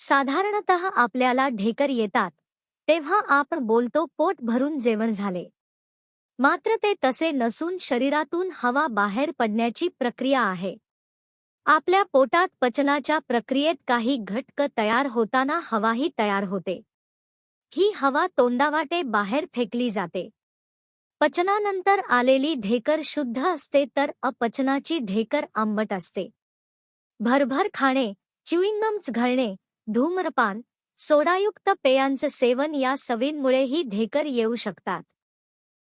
साधारणतः आपल्याला ढेकर येतात तेव्हा आपण बोलतो पोट भरून जेवण झाले. मात्र ते तसे नसून शरीरातून हवा बाहेर पडण्याची प्रक्रिया आहे. आपल्या पोटात पचनाच्या प्रक्रियेत काही घटक तयार होताना हवाही तयार होते. ही हवा तोंडावाटे बाहेर फेकली जाते. पचनानंतर आलेली ढेकर शुद्ध असते तर अपचनाची ढेकर आंबट असते. भरभर खाणे, च्युइंगम्स घालणे, धूम्रपान, सोडायुक्त पेयांचं सेवन या सवयींमुळे ही ढेकर येऊ शकतात.